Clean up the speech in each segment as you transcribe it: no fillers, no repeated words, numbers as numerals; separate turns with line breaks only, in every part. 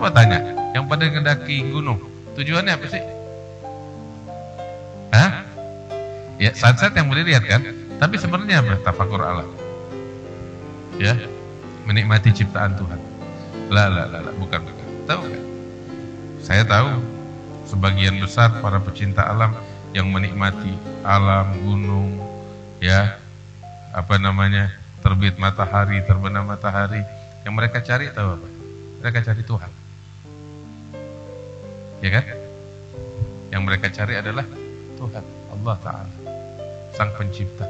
Coba tanya, yang pada ngedaki gunung, tujuannya apa sih? Hah? Ya, sunset yang boleh lihat kan? Tapi sebenarnya apa? Tafakur alam. Ya, menikmati ciptaan Tuhan. Lah, bukan. Tahu nggak? Saya tahu sebagian besar para pecinta alam yang menikmati alam, gunung, ya, terbit matahari, terbenam matahari, yang mereka cari tahu apa? Mereka cari Tuhan. Ya kan? Yang mereka cari adalah Tuhan, Allah Ta'ala, Sang Pencipta.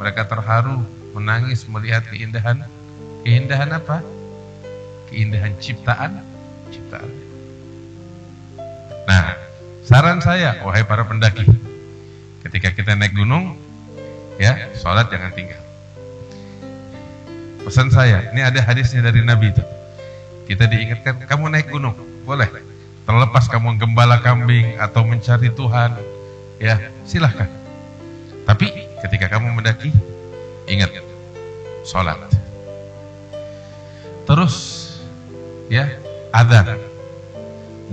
Mereka terharu, menangis melihat keindahan apa? Keindahan ciptaan. Nah, saran saya, wahai para pendaki, ketika kita naik gunung, ya, sholat jangan tinggal. Pesan saya, ini ada hadisnya dari Nabi itu. Kita diingatkan, kamu naik gunung, boleh. Terlepas kamu gembala kambing atau mencari Tuhan, ya, silahkan. Tapi ketika kamu mendaki, ingat, sholat. Terus, ya, adzan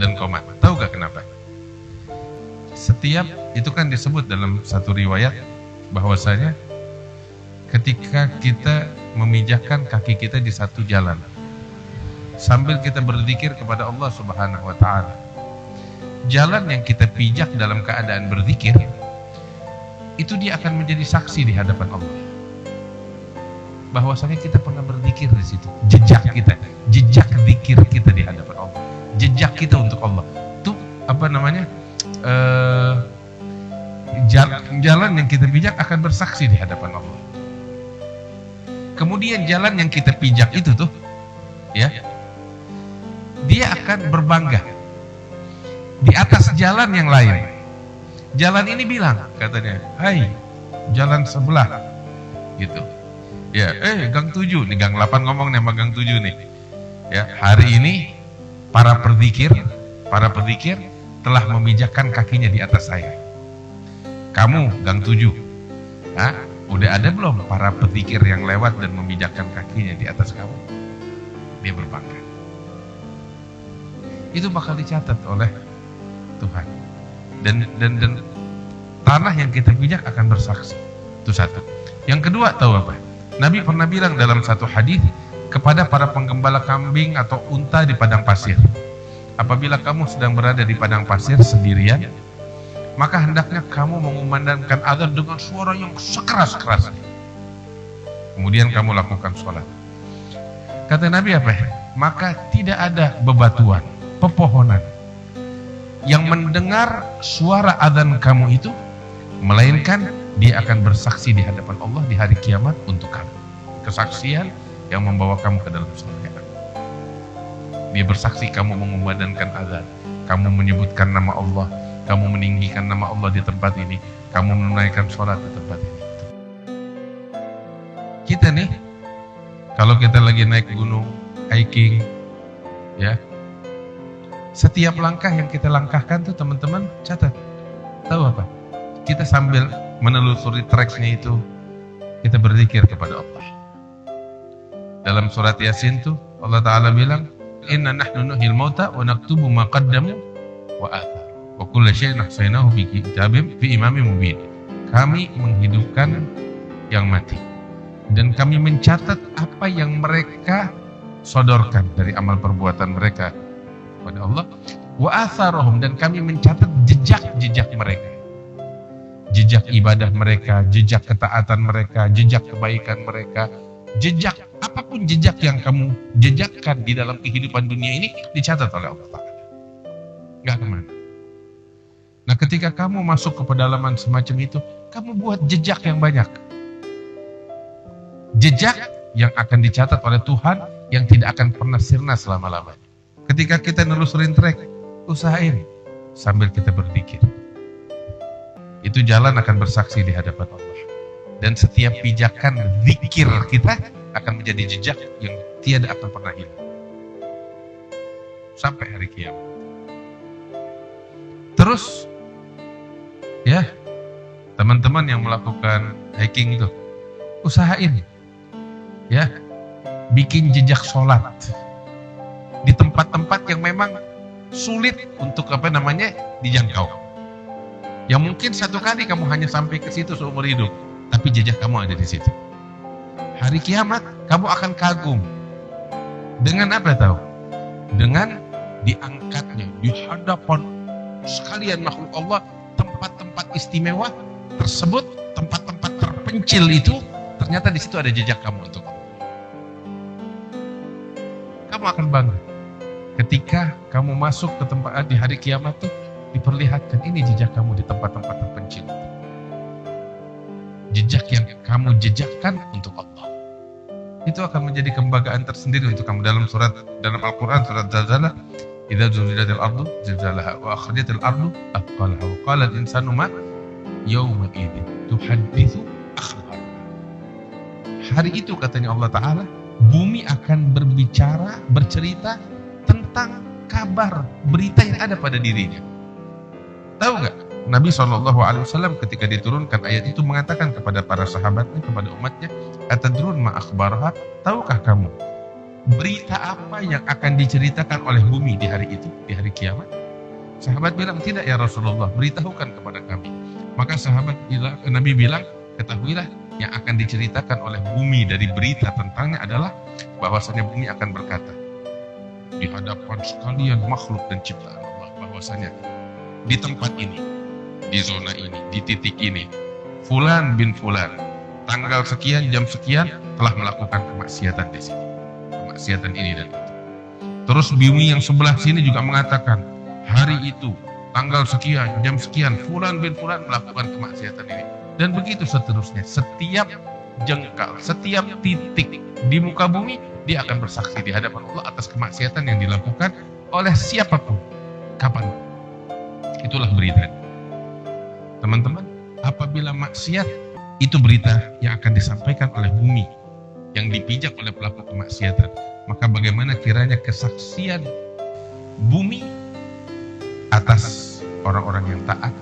dan qomat. Tahu gak kenapa? Setiap itu kan disebut dalam satu riwayat bahwasanya ketika kita memijakkan kaki kita di satu jalan sambil kita berzikir kepada Allah Subhanahu wa Ta'ala, jalan yang kita pijak dalam keadaan berzikir itu dia akan menjadi saksi di hadapan Allah bahwasanya kita pernah berzikir di situ. Jejak zikir kita di hadapan Allah, jejak kita untuk Allah itu jalan yang kita pijak akan bersaksi di hadapan Allah. Kemudian jalan yang kita pijak itu tuh, ya, dia akan berbangga di atas jalan yang lain. Jalan ini bilang, katanya, hai, jalan sebelah, gitu. Ya, gang 7 nih, gang 8 ngomong nih sama gang 7 nih. Ya, hari ini para perzikir telah memijakkan kakinya di atas saya. Kamu gang 7, udah ada belum para perzikir yang lewat dan memijakkan kakinya di atas kamu? Dia berbangga. Itu bakal dicatat oleh Tuhan. Dan tanah yang kita pijak akan bersaksi. Itu satu. Yang kedua, tahu apa? Nabi pernah bilang dalam satu hadis kepada para penggembala kambing atau unta di padang pasir, apabila kamu sedang berada di padang pasir sendirian, maka hendaknya kamu mengumandangkan azan dengan suara yang sekeras-kerasnya. Kemudian kamu lakukan sholat. Kata Nabi apa? Maka tidak ada bebatuan, pepohonan yang mendengar suara azan kamu itu, melainkan dia akan bersaksi di hadapan Allah di hari kiamat untuk kamu. Kesaksian yang membawa kamu ke dalam surga. Dia bersaksi kamu mengumandangkan azan, kamu menyebutkan nama Allah, kamu meninggikan nama Allah di tempat ini, kamu menunaikan sholat di tempat ini. Kita nih, kalau kita lagi naik gunung, hiking, ya, setiap langkah yang kita langkahkan tuh teman-teman catat. Tahu apa? Kita sambil menelusuri treknya itu, kita berzikir kepada Allah. Dalam surat Yasin tuh Allah Ta'ala bilang, inna nahnu nuhyil mauta wa naktubu ma qaddamu wa athar wa kulla syai'in ahsaynahu fi kitabim fi imamin mubin. Kami menghidupkan yang mati dan kami mencatat apa yang mereka sodorkan dari amal perbuatan mereka kepada Allah, wa atharahum, dan kami mencatat jejak-jejak mereka, jejak ibadah mereka, jejak ketaatan mereka, jejak kebaikan mereka, jejak apapun jejak yang kamu jejakkan di dalam kehidupan dunia ini dicatat oleh Allah. Gak kemana. Nah, ketika kamu masuk ke pedalaman semacam itu, kamu buat jejak yang banyak. Jejak yang akan dicatat oleh Tuhan yang tidak akan pernah sirna selama-lamanya. Ketika kita nelusurin trek, usahain sambil kita berzikir. Itu jalan akan bersaksi di hadapan Allah. Dan setiap pijakan zikir kita akan menjadi jejak yang tiada akan pernah hilang sampai hari kiamat. Terus, ya, teman-teman yang melakukan hiking itu, usahain, ya, bikin jejak sholat di tempat tempat-tempat yang memang sulit untuk dijangkau. Yang mungkin satu kali kamu hanya sampai ke situ seumur hidup, tapi jejak kamu ada di situ. Hari kiamat kamu akan kagum. Dengan apa tahu? Dengan diangkatnya di hadapan sekalian makhluk Allah tempat-tempat istimewa tersebut, tempat-tempat terpencil itu, ternyata di situ ada jejak kamu untuk Allah. Kamu akan bangga ketika kamu masuk ke tempat di hari kiamat tuh, diperlihatkan ini jejak kamu di tempat-tempat terpencil. Jejak yang kamu jejakkan untuk Allah. Itu akan menjadi kebanggaan tersendiri untuk kamu. Dalam Al-Quran surat Zalzalah, idza zulzilatil ardu zilzalaha wa akhrajatil ardu athqalaha wa qala al-insanu ma yawma idzin tuhadditsu akhbaraha. Hari itu katanya Allah Ta'ala, bumi akan bercerita tentang kabar, berita yang ada pada dirinya. Tahu gak? Nabi SAW ketika diturunkan ayat itu mengatakan kepada para sahabatnya, kepada umatnya, atadrun ma akhbaraha, tahukah kamu berita apa yang akan diceritakan oleh bumi di hari itu, di hari kiamat? Sahabat bilang, tidak ya Rasulullah, beritahukan kepada kami. Maka Nabi bilang, ketahuilah yang akan diceritakan oleh bumi dari berita tentangnya adalah bahwasanya bumi akan berkata di hadapan sekalian makhluk dan ciptaan Allah, bahwasanya di tempat ini, di zona ini, di titik ini, Fulan bin Fulan, tanggal sekian, jam sekian, telah melakukan kemaksiatan di sini. Kemaksiatan ini dan itu. Terus bumi yang sebelah sini juga mengatakan, hari itu, tanggal sekian, jam sekian, Fulan bin Fulan melakukan kemaksiatan ini. Dan begitu seterusnya. Setiap jengkal, setiap titik di muka bumi, dia akan bersaksi di hadapan Allah atas kemaksiatan yang dilakukan oleh siapapun, kapan. Itulah berita. Teman-teman, apabila maksiat, itu berita yang akan disampaikan oleh bumi yang dipijak oleh pelaku kemaksiatan. Maka bagaimana kiranya kesaksian bumi atas orang-orang yang taat,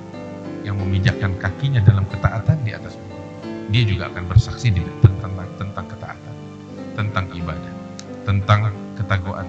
yang memijakkan kakinya dalam ketaatan di atas bumi. Dia juga akan bersaksi tentang ketaatan, tentang ibadah, tentang ketakwaan.